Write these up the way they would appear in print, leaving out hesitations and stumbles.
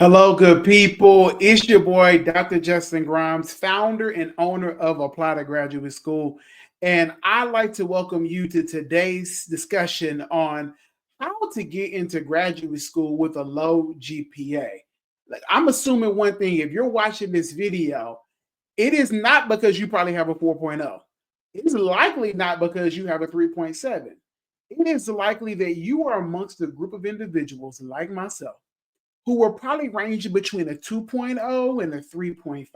Hello, good people. It's your boy, Dr. Justin Grimes, founder and owner of Apply to Graduate School. And I'd like to welcome you to today's discussion on how to get into graduate school with a low GPA. Like, I'm assuming one thing, if you're watching this video, it is not because you probably have a 4.0. It is likely not because you have a 3.7. It is likely that you are amongst a group of individuals like myself who were probably ranging between a 2.0 and a 3.5.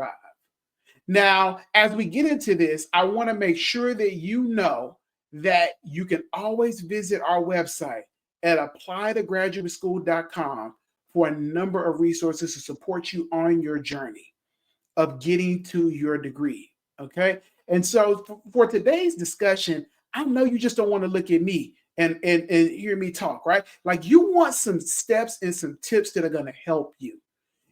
Now, as we get into this, I want to make sure that you know that you can always visit our website at applytograduateschool.com for a number of resources to support you on your journey of getting to your degree. Okay. And so for today's discussion, I know you just don't want to look at me and hear me talk, right? Like, you want some steps and some tips that are going to help you.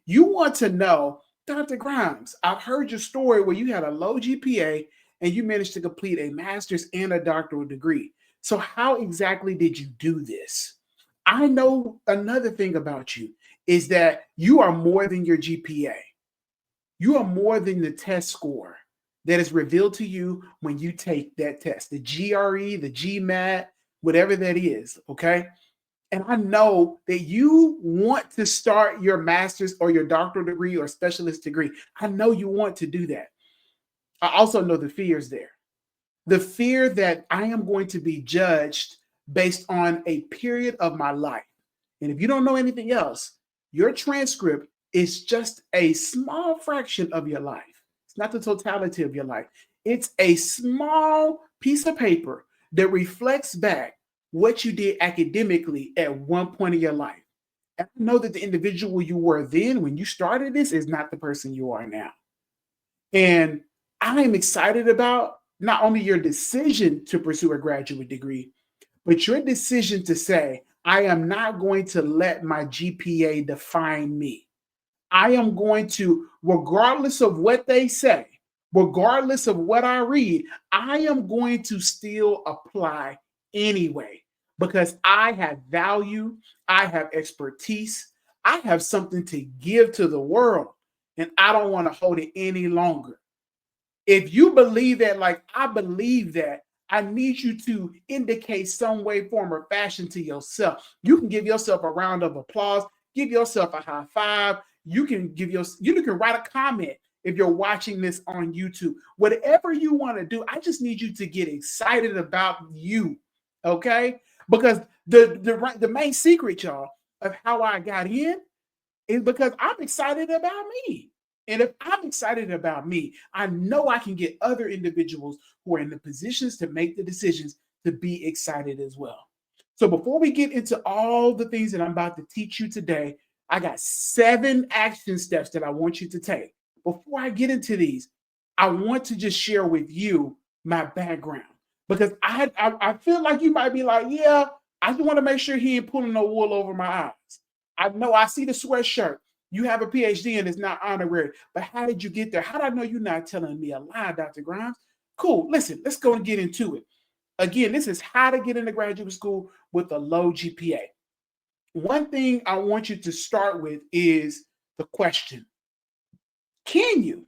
You want to know, Dr. Grimes, I've heard your story where you had a low GPA and you managed to complete a master's and a doctoral degree. So how exactly did you do this? I know another thing about you is that you are more than your GPA. You are more than the test score that is revealed to you when you take that test, the GRE, the GMAT, whatever that is, okay? And I know that you want to start your master's or your doctoral degree or specialist degree. I know you want to do that. I also know the fears there. The fear that I am going to be judged based on a period of my life. And if you don't know anything else, your transcript is just a small fraction of your life. It's not the totality of your life. It's a small piece of paper that reflects back what you did academically at one point in your life. And I know that the individual you were then when you started this is not the person you are now. And I am excited about not only your decision to pursue a graduate degree, but your decision to say, I am not going to let my GPA define me. I am going to, regardless of what they say, regardless of what I read, I am going to still apply anyway because I have value, I have expertise, I have something to give to the world, and I don't want to hold it any longer. If you believe that, like I believe that, I need you to indicate some way, form, or fashion to yourself. You can give yourself a round of applause, give yourself a high five. You can write a comment if you're watching this on YouTube. Whatever you want to do, I just need you to get excited about you, okay? Because the main secret, y'all, of how I got in is because I'm excited about me. And if I'm excited about me, I know I can get other individuals who are in the positions to make the decisions to be excited as well. So before we get into all the things that I'm about to teach you today, I got 7 action steps that I want you to take. Before I get into these, I want to just share with you my background because I feel like you might be like, yeah, I just want to make sure he ain't pulling no wool over my eyes. I know I see the sweatshirt. You have a PhD and it's not honorary. But how did you get there? How did I know you're not telling me a lie, Dr. Grimes? Cool. Listen, let's go and get into it. Again, this is how to get into graduate school with a low GPA. One thing I want you to start with is the question. Can you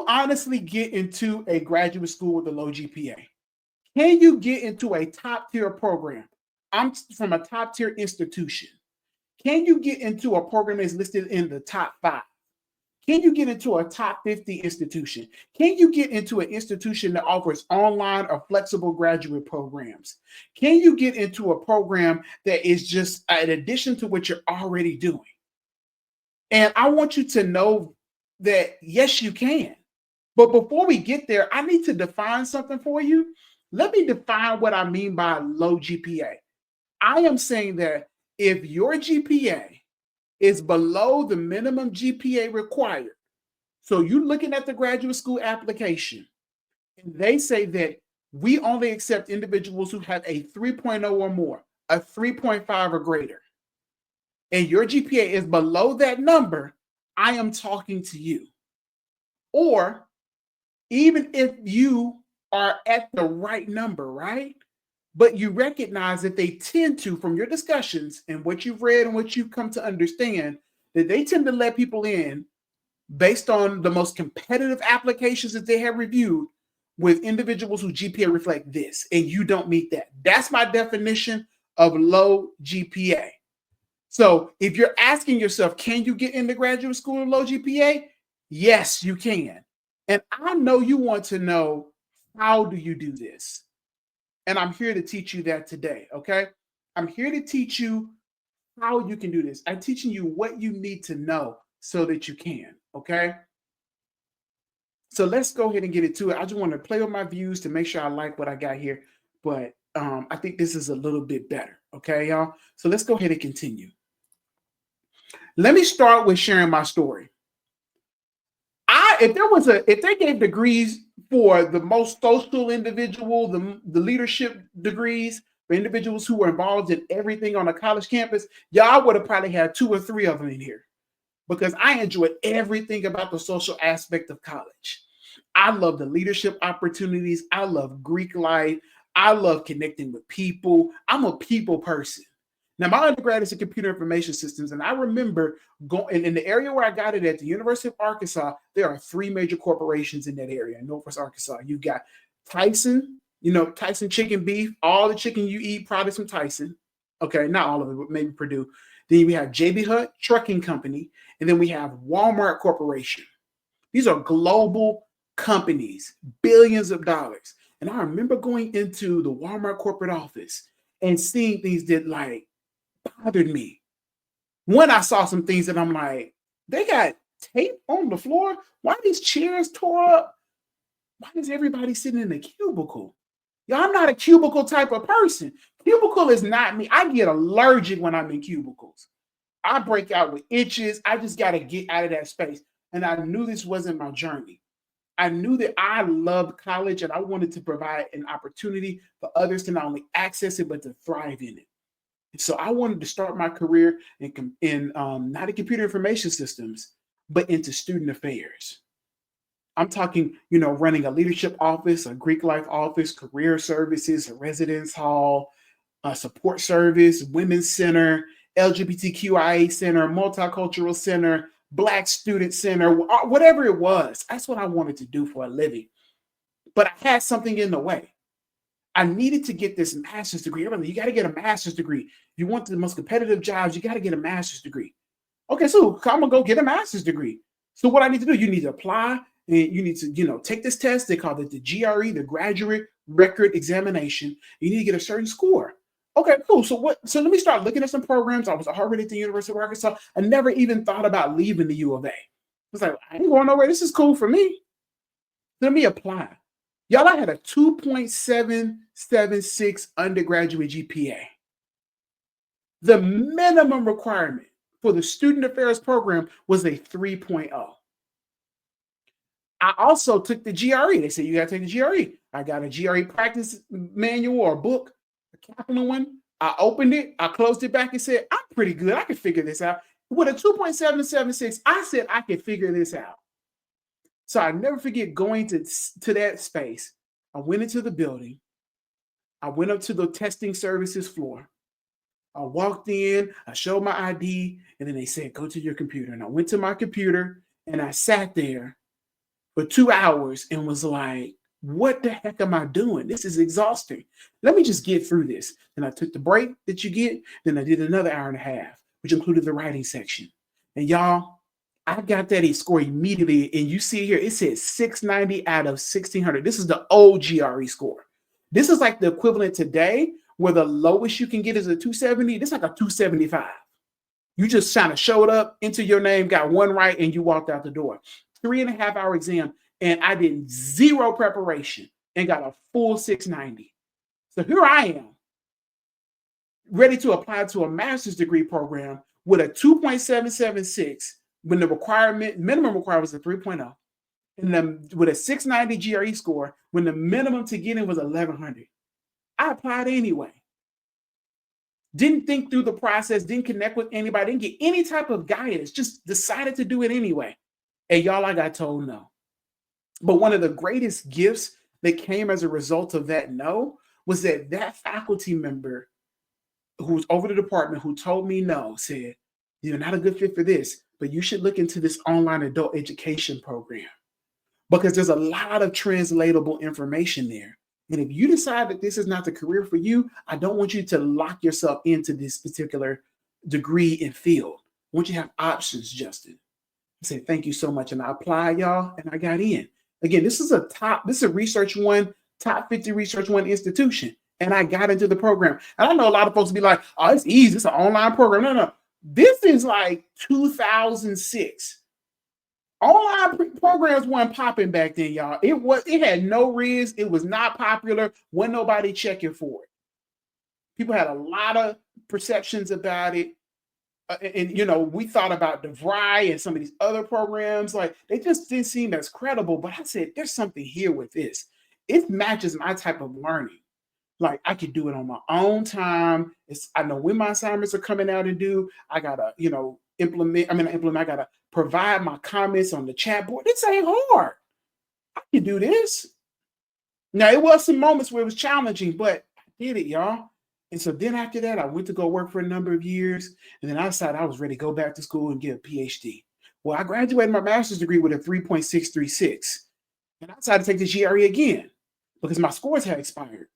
honestly get into a graduate school with a low GPA? Can you get into a top tier program? I'm from a top tier institution. Can you get into a program that's listed in the top 5? Can you get into a top 50 institution? Can you get into an institution that offers online or flexible graduate programs? Can you get into a program that is just an addition to what you're already doing? And I want you to know that, yes, you can. But before we get there, I need to define something for you. Let me define what I mean by low GPA. I am saying that if your GPA is below the minimum GPA required, so you're looking at the graduate school application, and they say that we only accept individuals who have a 3.0 or more, a 3.5 or greater, and your GPA is below that number, I am talking to you. Or even if you are at the right number, right? But you recognize that they tend to, from your discussions and what you've read and what you've come to understand, that they tend to let people in based on the most competitive applications that they have reviewed with individuals whose GPA reflect this, and you don't meet that. That's my definition of low GPA. So if you're asking yourself, can you get into graduate school with low GPA? Yes, you can. And I know you want to know, how do you do this? And I'm here to teach you that today, okay? I'm here to teach you how you can do this. I'm teaching you what you need to know so that you can, okay? So let's go ahead and get into it. I just want to play with my views to make sure I like what I got here, but I think this is a little bit better, okay, y'all? So let's go ahead and continue. Let me start with sharing my story. If they gave degrees for the most social individual, the leadership degrees for individuals who were involved in everything on a college campus, y'all would have probably had 2 or 3 of them in here, because I enjoyed everything about the social aspect of college. I love the leadership opportunities. I love Greek life. I love connecting with people. I'm a people person. Now, my undergrad is in computer information systems, and I remember going in the area where I got it at the University of Arkansas. There are 3 major corporations in that area in Northwest Arkansas. You've got Tyson, Tyson chicken beef, all the chicken you eat, products from Tyson. Okay, not all of it, but maybe Purdue. Then we have JB Hunt Trucking Company, and then we have Walmart Corporation. These are global companies, billions of dollars. And I remember going into the Walmart corporate office and seeing things that bothered me. When I saw some things that I'm like, they got tape on the floor. Why are these chairs tore up? Why is everybody sitting in a cubicle? Yeah, I'm not a cubicle type of person. Cubicle is not me. I get allergic when I'm in cubicles. I break out with itches. I just got to get out of that space. And I knew this wasn't my journey. I knew that I loved college and I wanted to provide an opportunity for others to not only access it, but to thrive in it. So I wanted to start my career in not in computer information systems, but into student affairs. I'm talking, running a leadership office, a Greek life office, career services, a residence hall, a support service, women's center, LGBTQIA center, multicultural center, Black student center, whatever it was. That's what I wanted to do for a living. But I had something in the way. I needed to get this master's degree. Everybody, you got to get a master's degree. You want the most competitive jobs, you got to get a master's degree. Okay, so I'm gonna go get a master's degree. So what I need to do, you need to apply and you need to, take this test. They call it the GRE, the Graduate Record Examination. You need to get a certain score. Okay, cool. So let me start looking at some programs. I was already at the University of Arkansas. I never even thought about leaving the U of A. I was like, I ain't going nowhere. This is cool for me. Let me apply. Y'all, I had a 2.776 undergraduate GPA. The minimum requirement for the student affairs program was a 3.0. I also took the GRE. They said, you got to take the GRE. I got a GRE practice manual or book, a capital one. I opened it. I closed it back and said, I'm pretty good. I can figure this out. With a 2.776, I said I could figure this out. So I never forget going to that space. I went into the building. I went up to the testing services floor. I walked in, I showed my ID, and then they said, go to your computer. And I went to my computer and I sat there for 2 hours and was like, what the heck am I doing? This is exhausting. Let me just get through this. Then I took the break that you get. Then I did another hour and a half, which included the writing section. And y'all, I got that score immediately. And you see here, it says 690 out of 1600. This is the old GRE score. This is like the equivalent today, where the lowest you can get is a 270. This is like a 275. You just kind of showed up, into your name, got one right, and you walked out the door. 3.5-hour exam, and I did 0 preparation and got a full 690. So here I am, ready to apply to a master's degree program with a 2.776 when the minimum requirement was a 3.0, and then with a 690 GRE score when the minimum to get in was 1100. I applied anyway. Didn't think through the process, didn't connect with anybody, didn't get any type of guidance, just decided to do it anyway. And y'all, I got told no. But one of the greatest gifts that came as a result of that no was that faculty member who was over the department who told me no said, you're not a good fit for this, but you should look into this online adult education program because there's a lot of translatable information there. And if you decide that this is not the career for you, I don't want you to lock yourself into this particular degree and field. I want you to have options, Justin. I say, thank you so much. And I applied, y'all, and I got in. Again, this is a Research One, top 50 Research One institution. And I got into the program. And I know a lot of folks be like, oh, it's easy. It's an online program. No. This is like 2006. Online programs weren't popping back then, y'all. It had no riz. It was not popular. Wasn't nobody checking for it. People had a lot of perceptions about it. And we thought about DeVry and some of these other programs, like they just didn't seem as credible. But I said, there's something here with this. It matches my type of learning. Like I could do it on my own time. I know when my assignments are coming out and due. I gotta, implement. I gotta provide my comments on the chat board. This ain't hard. I can do this. Now it was some moments where it was challenging, but I did it, y'all. And so then after that, I went to go work for a number of years. And then I decided I was ready to go back to school and get a PhD. Well, I graduated my master's degree with a 3.636. And I decided to take the GRE again because my scores had expired.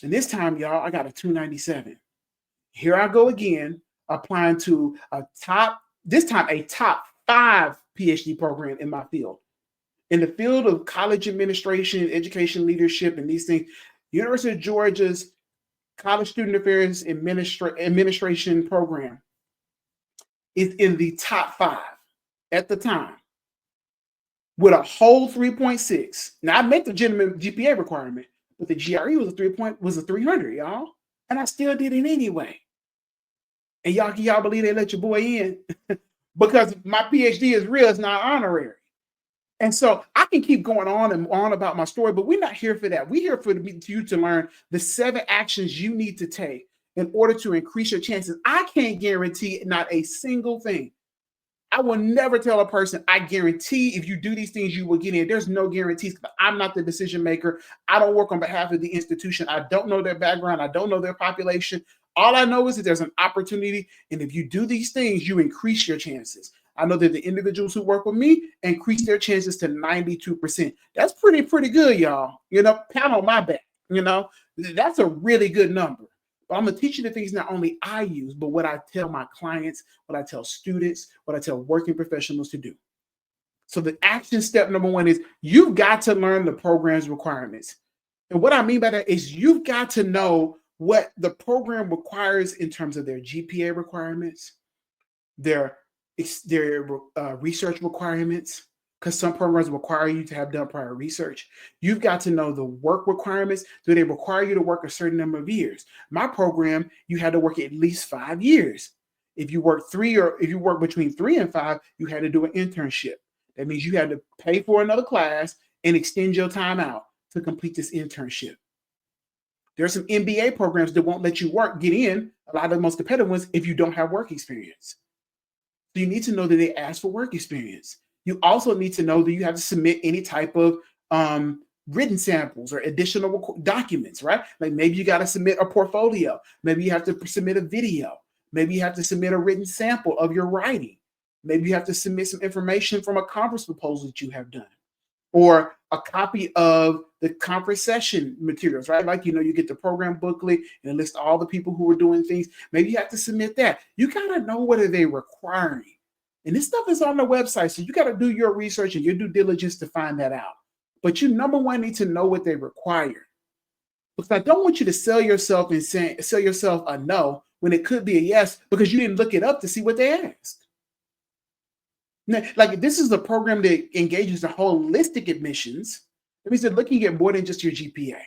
And this time, y'all, I got a 297. Here I go again, applying to a top 5 PhD program in my field. In the field of college administration, education leadership, and these things, University of Georgia's College Student Affairs Administration program is in the top 5 at the time with a whole 3.6. Now, I met the minimum GPA requirement, but the GRE was a 300, y'all. And I still did it anyway. And y'all believe they let your boy in? Because my PhD is real, it's not honorary. And so I can keep going on and on about my story, but we're not here for that. We're here for you to learn the 7 actions you need to take in order to increase your chances. I can't guarantee not a single thing. I will never tell a person, I guarantee if you do these things, you will get in. There's no guarantees. I'm not the decision maker. I don't work on behalf of the institution. I don't know their background. I don't know their population. All I know is that there's an opportunity. And if you do these things, you increase your chances. I know that the individuals who work with me increase their chances to 92%. That's pretty good, y'all. Pat on my back. That's a really good number. But I'm going to teach you the things not only I use, but what I tell my clients, what I tell students, what I tell working professionals to do. So the action step number 1 is you've got to learn the program's requirements. And what I mean by that is you've got to know what the program requires in terms of their GPA requirements, their research requirements, because some programs require you to have done prior research. You've got to know the work requirements. Do they require you to work a certain number of years? My program, you had to work at least 5 years. If you work between 3 and 5, you had to do an internship. That means you had to pay for another class and extend your time out to complete this internship. There are some MBA programs that won't let you get in, a lot of the most competitive ones, if you don't have work experience. So you need to know that they ask for work experience. You also need to know that you have to submit any type of written samples or additional documents, right? Like maybe you got to submit a portfolio. Maybe you have to submit a video. Maybe you have to submit a written sample of your writing. Maybe you have to submit some information from a conference proposal that you have done, or a copy of the conference session materials, right? Like, you get the program booklet and it lists all the people who are doing things. Maybe you have to submit that. You got to know what are they requiring. And this stuff is on the website, so you got to do your research and your due diligence to find that out. But you, number one, need to know what they require. Because I don't want you to sell yourself a no when it could be a yes because you didn't look it up to see what they asked. Now, like this is a program that engages in holistic admissions. That means they're looking at more than just your GPA.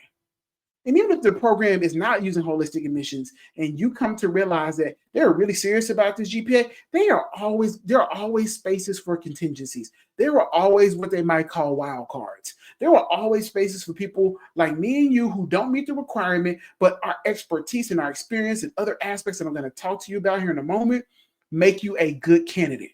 And even if the program is not using holistic admissions and you come to realize that they're really serious about this GPA, there are always spaces for contingencies. There are always what they might call wild cards. There are always spaces for people like me and you who don't meet the requirement, but our expertise and our experience and other aspects that I'm going to talk to you about here in a moment make you a good candidate.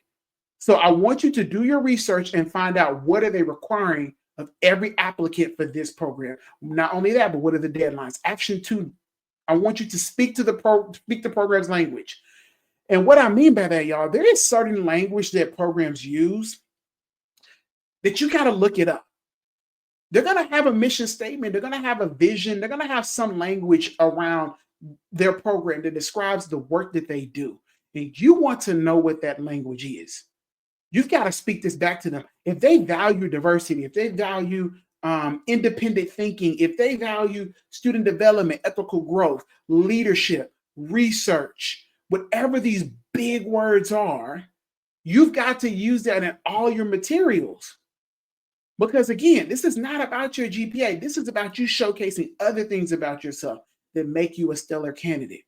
So I want you to do your research and find out what are they requiring of every applicant for this program. Not only that, but what are the deadlines? Action 2, I want you to speak the program's language. And what I mean by that, y'all, there is certain language that programs use that you got to look it up. They're going to have a mission statement. They're going to have a vision. They're going to have some language around their program that describes the work that they do. And you want to know what that language is. You've got to speak this back to them. If they value diversity, if they value independent thinking, if they value student development, ethical growth, leadership, research, whatever these big words are, you've got to use that in all your materials. Because again, this is not about your GPA. This is about you showcasing other things about yourself that make you a stellar candidate.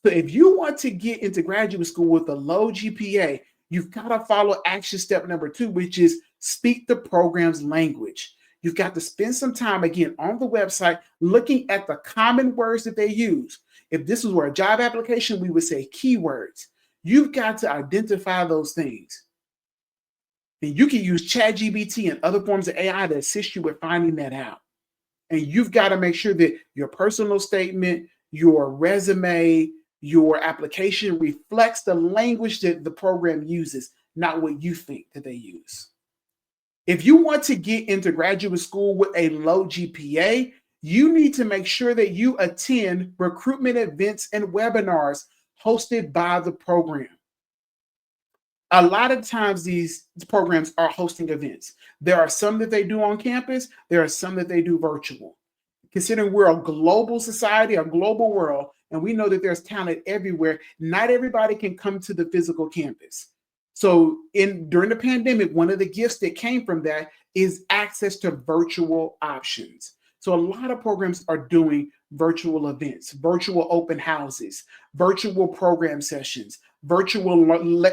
So if you want to get into graduate school with a low GPA, you've got to follow action step number 2, which is speak the program's language. You've got to spend some time, again, on the website looking at the common words that they use. If this was a job application, we would say keywords. You've got to identify those things. And you can use ChatGPT and other forms of AI to assist you with finding that out. And you've got to make sure that your personal statement, your resume, your application reflects the language that the program uses, not what you think that they use. If you want to get into graduate school with a low GPA, you need to make sure that you attend recruitment events and webinars hosted by the program. A lot of times these programs are hosting events. There are some that they do on campus. There are some that they do virtual. Considering we're a global society, a global world, and we know that there's talent everywhere, not everybody can come to the physical campus. So during the pandemic, one of the gifts that came from that is access to virtual options. So a lot of programs are doing virtual events, virtual open houses, virtual program sessions, virtual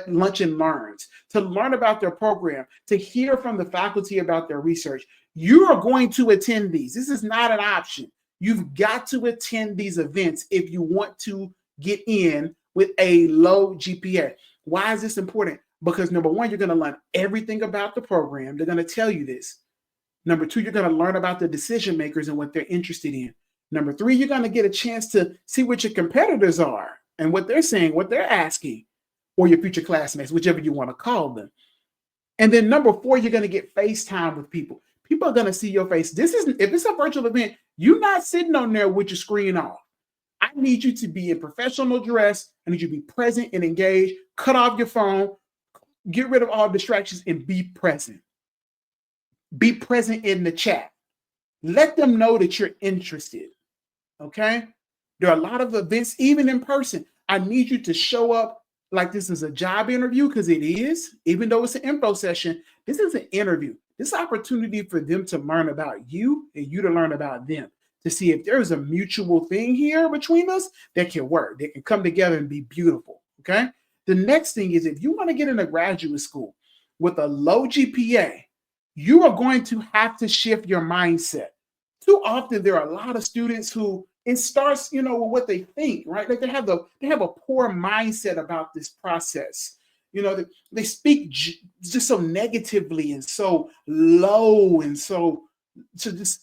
lunch and learns, to learn about their program, to hear from the faculty about their research. You are going to attend these. This is not an option. You've got to attend these events if you want to get in with a low GPA. Why is this important? Because number one, you're going to learn everything about the program. They're going to tell you this. Number two, you're going to learn about the decision makers and what they're interested in. Number three, you're going to get a chance to see what your competitors are and what they're saying, what they're asking, or your future classmates, whichever you want to call them. And then number four, you're going to get FaceTime with people. People are going to see your face. If it's a virtual event, you're not sitting on there with your screen off. I need you to be in professional dress. I need you to be present and engaged. Cut off your phone. Get rid of all distractions and be present. Be present in the chat. Let them know that you're interested. Okay? There are a lot of events, even in person. I need you to show up like this is a job interview, because it is. Even though it's an info session, this is an interview. This opportunity for them to learn about you and you to learn about them, to see if there's a mutual thing here between us that can work, that can come together and be beautiful. Okay? The next thing is, if you want to get into graduate school with a low GPA, you are going to have to shift your mindset. Too often, there are a lot of students who it starts, with what they think, right? Like they have a poor mindset about this process. They speak just so negatively and so low, and so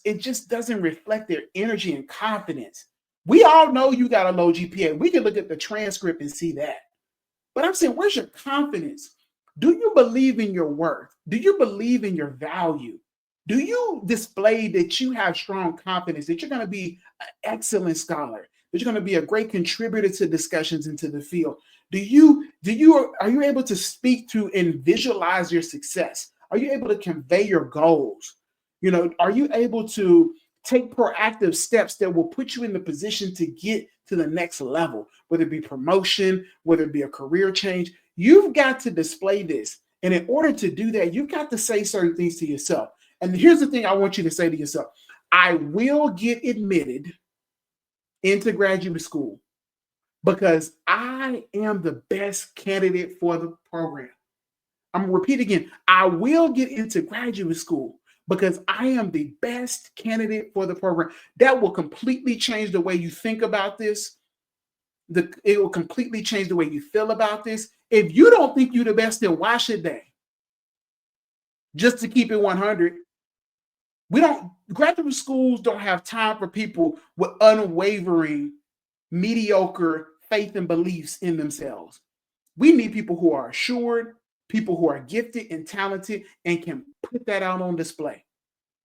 it just doesn't reflect their energy and confidence. We all know you got a low GPA. We can look at the transcript and see that. But I'm saying, where's your confidence? Do you believe in your worth? Do you believe in your value? Do you display that you have strong confidence, that you're going to be an excellent scholar, that you're going to be a great contributor to discussions into the field? Are you able to speak to and visualize your success? Are you able to convey your goals? Are you able to take proactive steps that will put you in the position to get to the next level, whether it be promotion, whether it be a career change? You've got to display this. And in order to do that, you've got to say certain things to yourself. And here's the thing I want you to say to yourself. I will get admitted into graduate school because I am the best candidate for the program. I'm going to repeat again. I will get into graduate school because I am the best candidate for the program. That will completely change the way you think about this. It will completely change the way you feel about this. If you don't think you're the best, then why should they? Just to keep it 100. Graduate schools don't have time for people with unwavering, mediocre faith and beliefs in themselves. We need people who are assured, people who are gifted and talented and can put that out on display.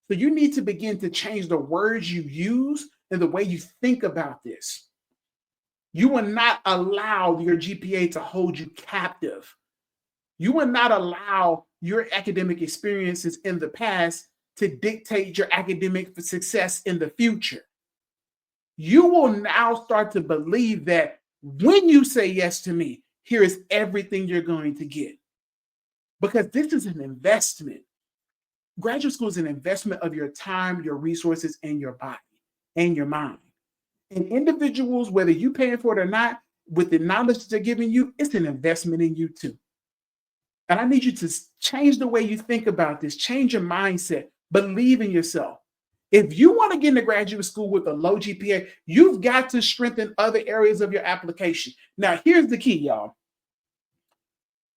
So you need to begin to change the words you use and the way you think about this. You will not allow your GPA to hold you captive. You will not allow your academic experiences in the past to dictate your academic success in the future. You will now start to believe that when you say yes to me, here is everything you're going to get. Because this is an investment. Graduate school is an investment of your time, your resources, and your body and your mind. And individuals, whether you paying for it or not, with the knowledge that they're giving you, it's an investment in you too. And I need you to change the way you think about this, change your mindset, believe in yourself. If you want to get into graduate school with a low GPA, you've got to strengthen other areas of your application. Now, here's the key, y'all.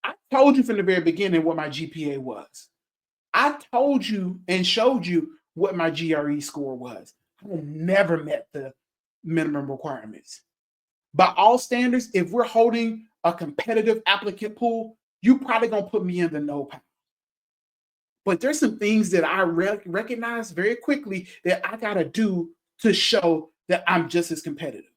I told you from the very beginning what my GPA was. I told you and showed you what my GRE score was. I never met the minimum requirements. By all standards, if we're holding a competitive applicant pool, you probably gonna put me in the no pile. But there's some things that I recognize very quickly that I gotta do to show that I'm just as competitive.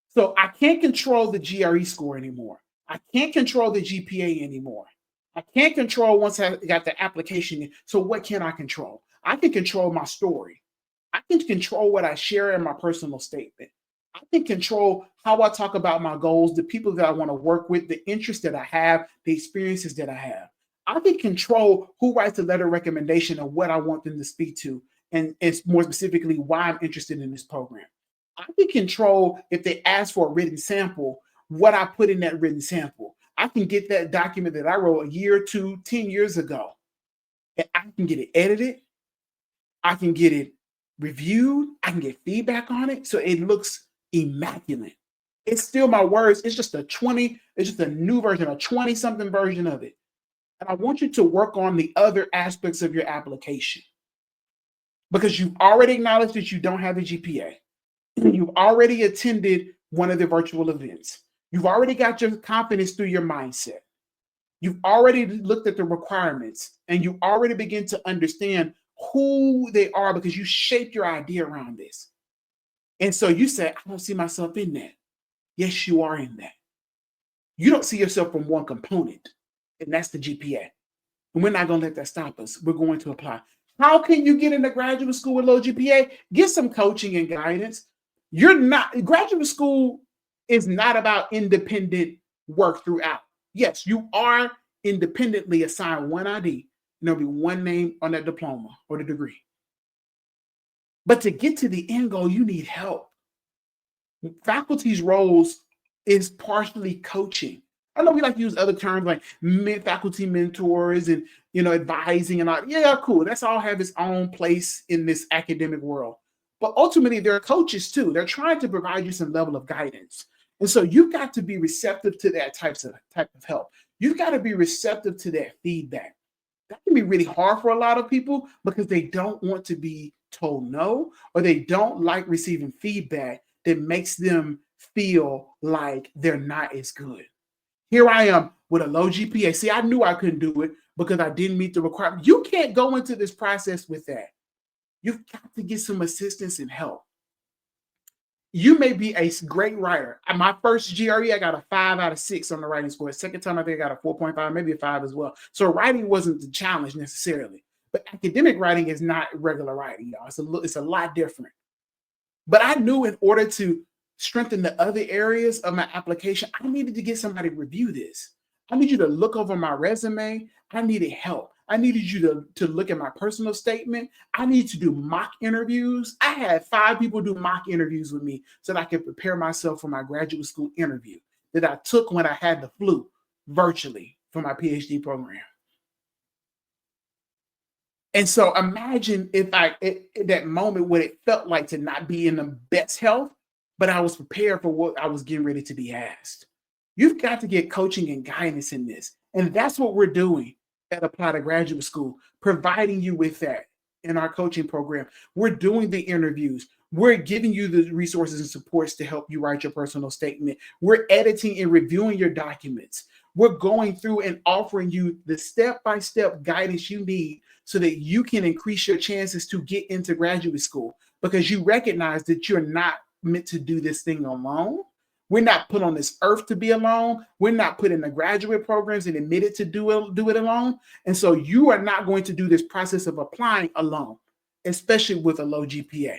So I can't control the GRE score anymore. I can't control the GPA anymore. I can't control once I got the application in. So what can I control? I can control my story. I can control what I share in my personal statement. I can control how I talk about my goals, the people that I want to work with, the interests that I have, the experiences that I have. I can control who writes a letter of recommendation and what I want them to speak to, and it's more specifically why I'm interested in this program. I can control if they ask for a written sample, what I put in that written sample. I can get that document that I wrote a year, 2, 10 years ago, and I can get it edited. I can get it reviewed. I can get feedback on it. So it looks immaculate. It's still my words. It's just it's just a new version, a 20-something version of it. And I want you to work on the other aspects of your application because you've already acknowledged that you don't have a GPA. You've already attended one of the virtual events. You've already got your confidence through your mindset. You've already looked at the requirements and you already begin to understand who they are because you shaped your idea around this. And so you say, I don't see myself in that. Yes, you are in that. You don't see yourself from one component, and that's the GPA. And we're not going to let that stop us. We're going to apply. How can you get into graduate school with low GPA? Get some coaching and guidance. Graduate school is not about independent work throughout. Yes, you are independently assigned one ID, and there'll be one name on that diploma or the degree. But to get to the end goal, you need help. Faculty's roles is partially coaching. I know we like to use other terms like faculty mentors and advising and all. Yeah, cool. That's all have its own place in this academic world. But ultimately, they're coaches too. They're trying to provide you some level of guidance. And so you've got to be receptive to that type of help. You've got to be receptive to that feedback. That can be really hard for a lot of people because they don't want to be told no, or they don't like receiving feedback that makes them feel like they're not as good. Here I am with a low GPA. See, I knew I couldn't do it because I didn't meet the requirement. You can't go into this process with that. You've got to get some assistance and help. You may be a great writer. My first GRE, I got a 5 out of 6 on the writing score. Second time, I think I got a 4.5, maybe a 5 as well. So writing wasn't the challenge necessarily. But academic writing is not regular writing, y'all. It's a lot different. But I knew in order to strengthen the other areas of my application, I needed to get somebody to review this. I need you to look over my resume. I needed help. I needed you to look at my personal statement. I need to do mock interviews. I had 5 people do mock interviews with me so that I could prepare myself for my graduate school interview that I took when I had the flu virtually for my PhD program. And so imagine if at that moment what it felt like to not be in the best health, but I was prepared for what I was getting ready to be asked. You've got to get coaching and guidance in this. And that's what we're doing at Apply to Graduate School, providing you with that in our coaching program. We're doing the interviews. We're giving you the resources and supports to help you write your personal statement. We're editing and reviewing your documents. We're going through and offering you the step-by-step guidance you need so that you can increase your chances to get into graduate school, because you recognize that you're not meant to do this thing alone. We're not put on this earth to be alone. We're not put in the graduate programs and admitted to do it alone. And so you are not going to do this process of applying alone, especially with a low GPA.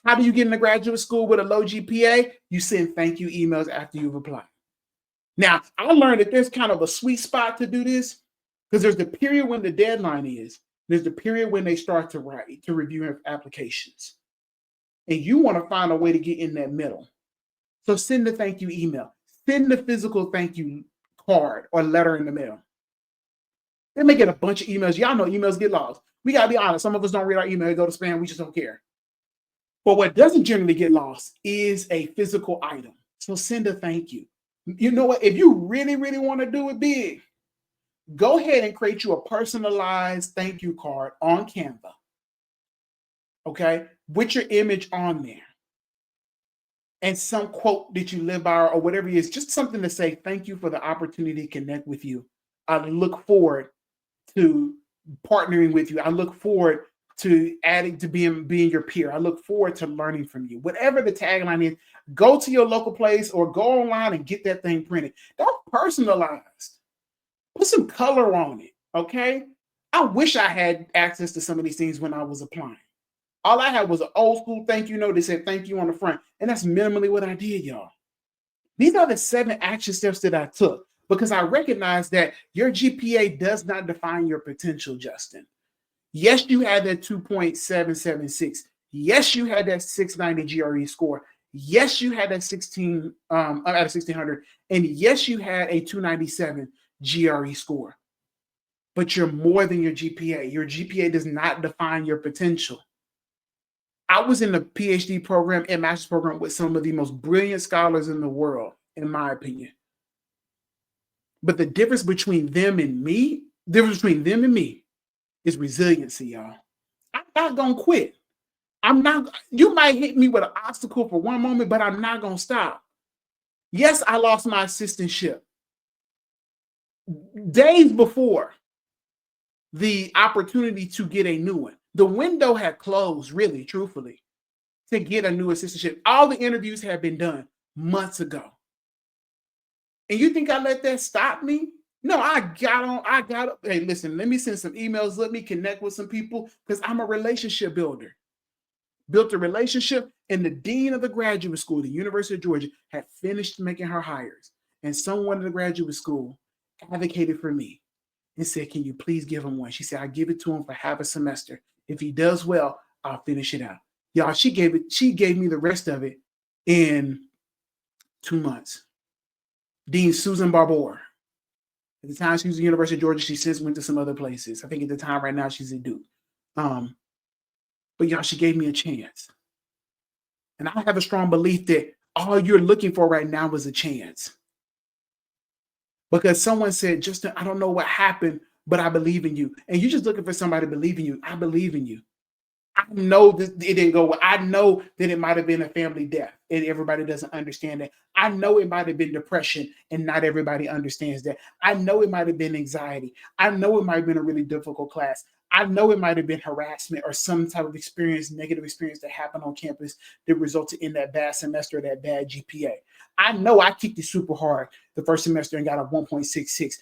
How do you get into graduate school with a low GPA? You send thank you emails after you've applied. Now, I learned that there's kind of a sweet spot to do this, because there's the period when the deadline is. There's the period when they start to write, to review applications. And you want to find a way to get in that middle. So send the thank you email. Send the physical thank you card or letter in the mail. They may get a bunch of emails. Y'all know emails get lost. We got to be honest. Some of us don't read our email. They go to spam. We just don't care. But what doesn't generally get lost is a physical item. So send a thank you. You know what? If you really, really want to do it big, go ahead and create you a personalized thank you card on Canva. Okay? With your image on there. And some quote that you live by or whatever it is, just something to say, thank you for the opportunity to connect with you. I look forward to partnering with you. I look forward to adding to being your peer. I look forward to learning from you. Whatever the tagline is, go to your local place or go online and get that thing printed. That's personalized. Put some color on it, okay? I wish I had access to some of these things when I was applying. All I had was an old school thank you note that said thank you on the front. And that's minimally what I did, y'all. These are the 7 action steps that I took, because I recognize that your GPA does not define your potential, Justin. Yes, you had that 2.776. Yes, you had that 690 GRE score. Yes, you had that 16 out of 1600. And yes, you had a 297 GRE score. But you're more than your GPA. Your GPA does not define your potential. I was in the PhD program and master's program with some of the most brilliant scholars in the world, in my opinion. But the difference between them and me is resiliency, y'all. I'm not going to quit. You might hit me with an obstacle for one moment, but I'm not going to stop. Yes, I lost my assistantship days before the opportunity to get a new one. The window had closed, really, truthfully, to get a new assistantship. All the interviews had been done months ago. And you think I let that stop me? No, I got up. Hey, listen, let me send some emails. Let me connect with some people, because I'm a relationship builder. Built a relationship, and the dean of the graduate school, the University of Georgia, had finished making her hires. And someone in the graduate school advocated for me and said, can you please give him one? She said, I give it to him for half a semester. If he does well, I'll finish it out. Y'all, she gave me the rest of it in 2 months. Dean Susan Barbour. At the time she was at the University of Georgia, she since went to some other places. I think at the time right now she's at Duke. But y'all, she gave me a chance. And I have a strong belief that all you're looking for right now is a chance. Because someone said, Justin, I don't know what happened, but I believe in you. And you're just looking for somebody to believe in you. I believe in you. I know that it didn't go well. I know that it might have been a family death and everybody doesn't understand that. I know it might have been depression and not everybody understands that. I know it might have been anxiety. I know it might have been a really difficult class. I know it might have been harassment or some type of experience, negative experience that happened on campus that resulted in that bad semester, that bad GPA. I know I kicked it super hard the first semester and got a 1.66.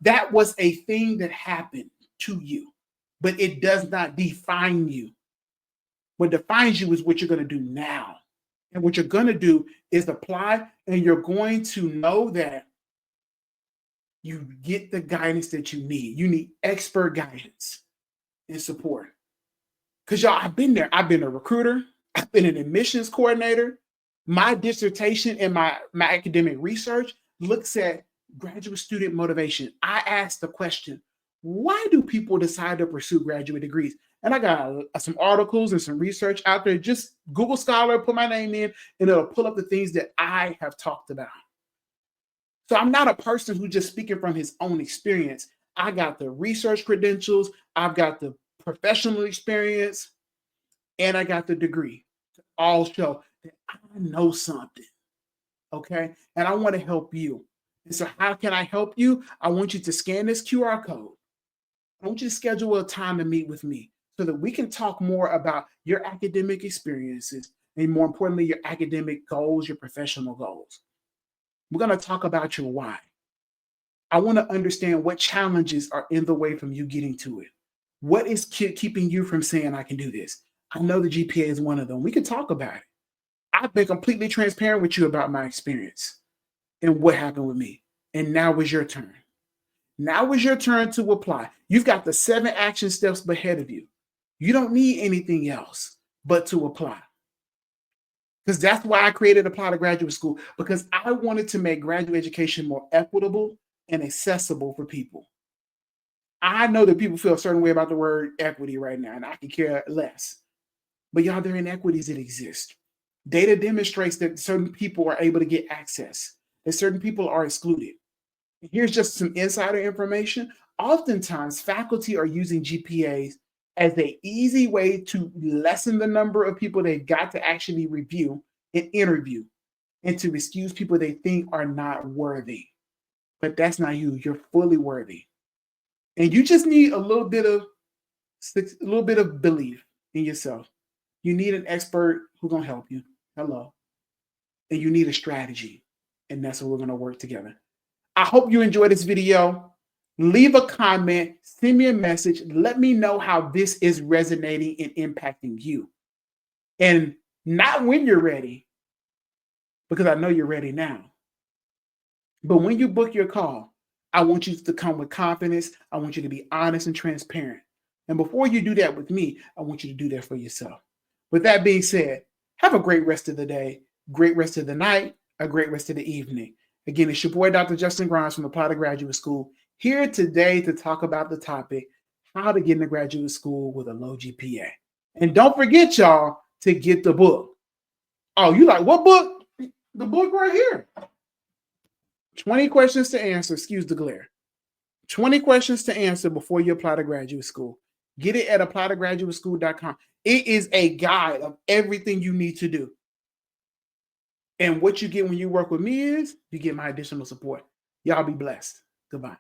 That was a thing that happened to you, but it does not define you. What defines you is what you're going to do now. And what you're going to do is apply, and you're going to know that you get the guidance that you need. You need expert guidance and support. Because y'all, I've been there. I've been a recruiter. I've been an admissions coordinator. My dissertation and my academic research looks at graduate student motivation. I asked the question, why do people decide to pursue graduate degrees? And I got some articles and some research out there. Just Google Scholar, put my name in, and it'll pull up the things that I have talked about. So I'm not a person who's just speaking from his own experience. I got the research credentials. I've got the professional experience. and I got the degree. All show that I know something. Okay. And I want to help you. And so, how can I help you? I want you to scan this QR code. I want you to schedule a time to meet with me so that we can talk more about your academic experiences and, more importantly, your academic goals, your professional goals. We're going to talk about your why. I want to understand what challenges are in the way from you getting to it. What is keeping you from saying, I can do this? I know the GPA is one of them. We can talk about it. I've been completely transparent with you about my experience and what happened with me. And now is your turn. Now is your turn to apply. You've got the 7 action steps ahead of you. You don't need anything else but to apply. Because that's why I created Apply to Graduate School, because I wanted to make graduate education more equitable and accessible for people. I know that people feel a certain way about the word equity right now, and I can care less. But y'all, there are inequities that exist. Data demonstrates that certain people are able to get access, that certain people are excluded. Here's just some insider information. Oftentimes, faculty are using GPAs as an easy way to lessen the number of people they've got to actually review and interview, and to excuse people they think are not worthy. But that's not you. You're fully worthy. And you just need a little bit of belief in yourself. You need an expert who's going to help you. Hello. And you need a strategy. And that's what we're going to work together. I hope you enjoyed this video. Leave a comment, send me a message. Let me know how this is resonating and impacting you. And not when you're ready, because I know you're ready now. But when you book your call, I want you to come with confidence. I want you to be honest and transparent. And before you do that with me, I want you to do that for yourself. With that being said, have a great rest of the day, great rest of the night, a great rest of the evening. Again, it's your boy, Dr. Justin Grimes from Apply to Graduate School, here today to talk about the topic, how to get into graduate school with a low GPA. And don't forget, y'all, to get the book. Oh, you like, what book? The book right here. 20 questions to answer, excuse the glare. 20 questions to answer before you apply to graduate school. Get it at applytograduateschool.com. It is a guide of everything you need to do. And what you get when you work with me is you get my additional support. Y'all be blessed. Goodbye.